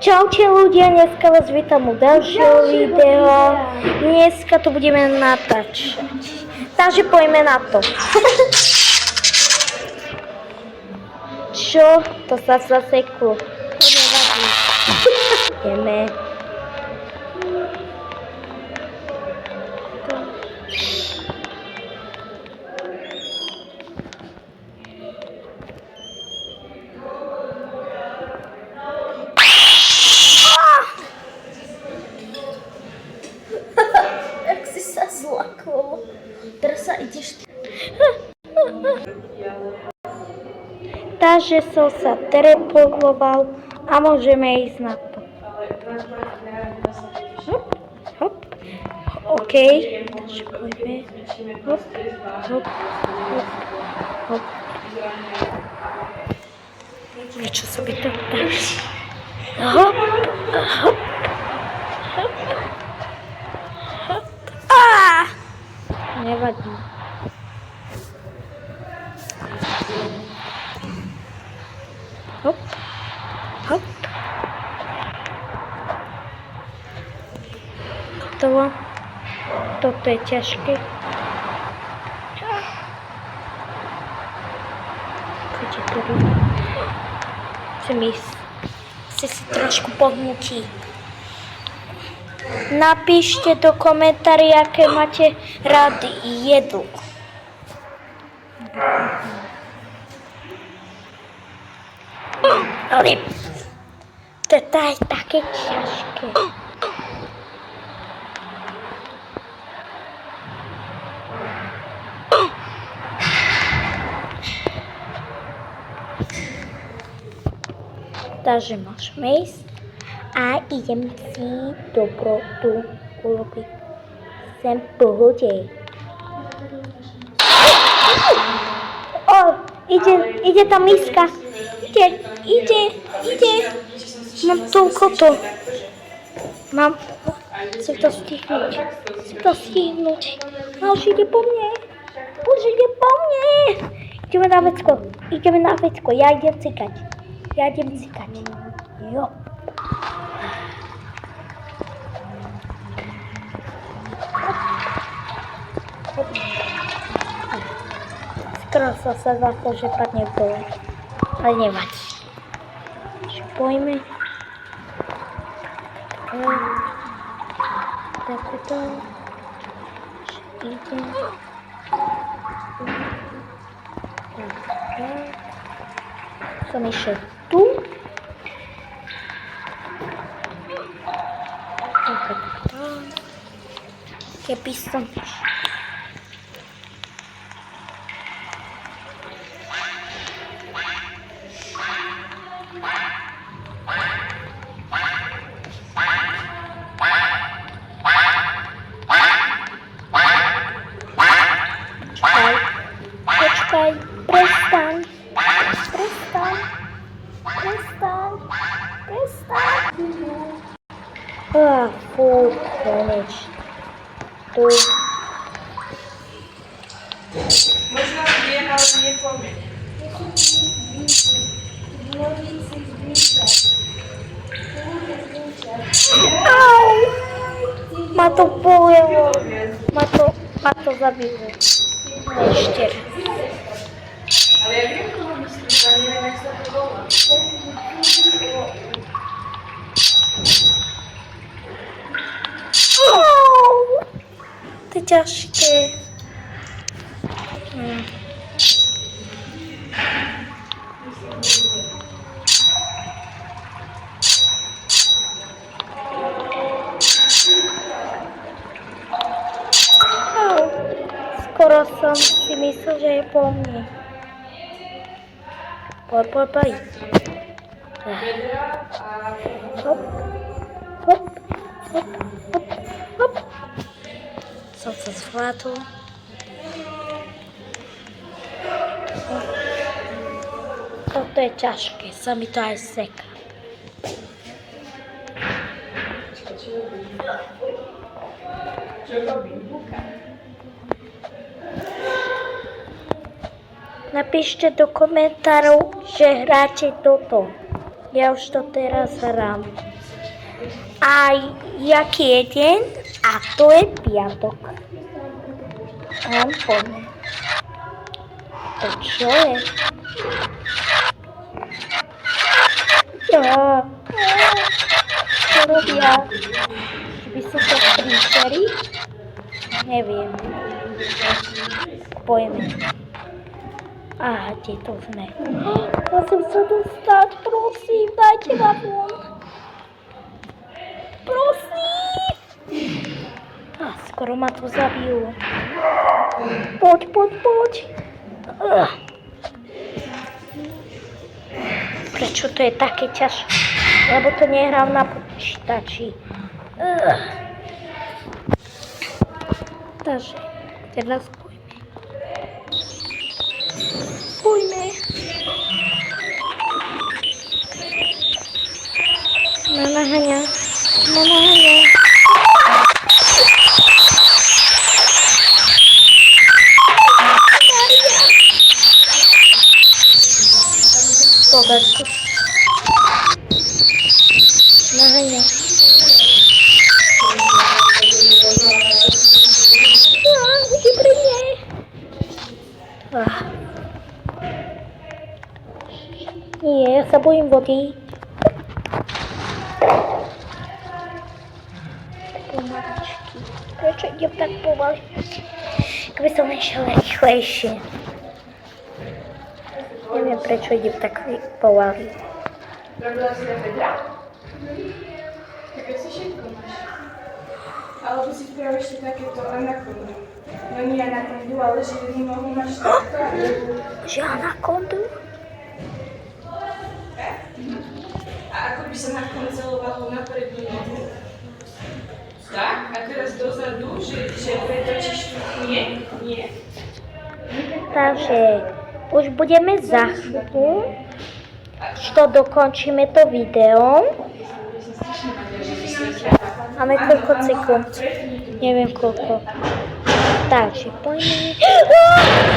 Čaute ľudia, dneska vás vítam u ďalšieho videa. Dneska to budeme natáčať. Takže poďme na to. Čo? To sa zaseklo. To nevadí. Ideme. Teraz sa ideš. Takže som sa teleportoval a môžeme ísť na to. Hop, hop. OK. Takže poďme. Hop, hop, hop, hop. Niečo sa by to tak. Hop, hop, hop. Nevadí. Hop, hop. Toto je ťažké. Chcem ísť. Chce si trošku pohnutí. Napíšte do komentári, aké máte rádi jedlo. Ale to je také ťažké. Takže môžeme ísť. A idem si dobrotu urobiť. Sem v pohode. Ide tá miska. Ide. Mám toľko to. Chcem to stihnúť. A už ide po mne. Ideme na vecko. Ja idem cikať. Jo. Skoro som sa za to, že padne dole. Ale nevadí. Poďme. Takto. Idem. Som išiel tu. Keby som... Počkaj, prestaň. Fú, konečne. Tu. Možno vie, ale nepovie. Au! Ma to bolelo. Ma to zabilo. Ešte raz. Ale ja viem, koho myslíš, ale neviem, jak sa to volá. To je ťažké. Skoro som si myslel, že je po mne. Poď. Hop. Som sa zvládol. Toto je ťažké, sa mi to aj seká. Čo robím? Napíšte do komentárov, že hráte toto. Ja už to teraz hrám. A jaký je deň? A to je piatok. Poďme. To čo je? Čo robia? By sú to príšery? Neviem. Poďme. Aha, kde to sme? Musím sa dostať, prosím, dajte ma von. Prosím! Skoro ma to zabijú. Poď. Prečo to je také ťažké? Lebo to nehrám na počítači. Takže, teraz poďme. Naháňa. Pogadku. Naháňa. Uži pri mne. Nie, ja sa bojím vody. Pomaličky. Prečo idem tak pomaly? Keby som išiel rýchlejšie. Neviem, prečo idem tak pomaly. Robila si na vedra? Tak si všetko máš. Alebo si spravil ešte takéto anakondu. No nie anakondu, ale že jednu nohu máš takto. Že anakondu? A ako by sa nakoncelovalo na prednú nohu. Tak? A teraz dozadu, že pretočíš tu. Nie. Takže už budeme za chvíľu, čo dokončíme to video. Máme koľko sekúnd? Neviem koľko. Takže poďme.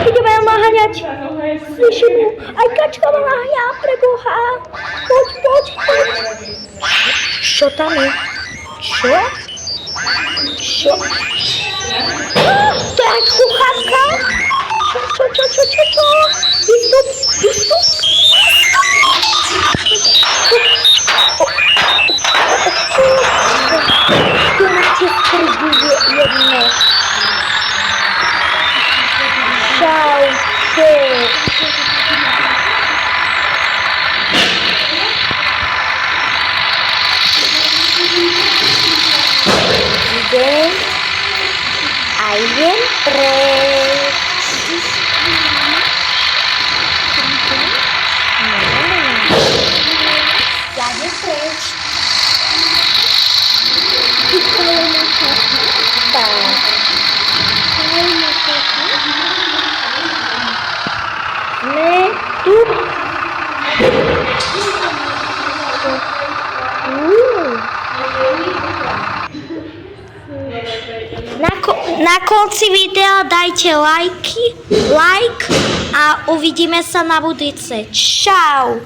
Ideme ho naháňať. Slyším ju. Aj kačka ma naháňa, preboha. Poď. Čo tam je? Čo? To je kucharka? Čo? Vystup. Tu máte krvi jedno. Čau. Idem preč. Ja idem preč. Sme tu. Na konci videa dajte like a uvidíme sa na budúce. Čau.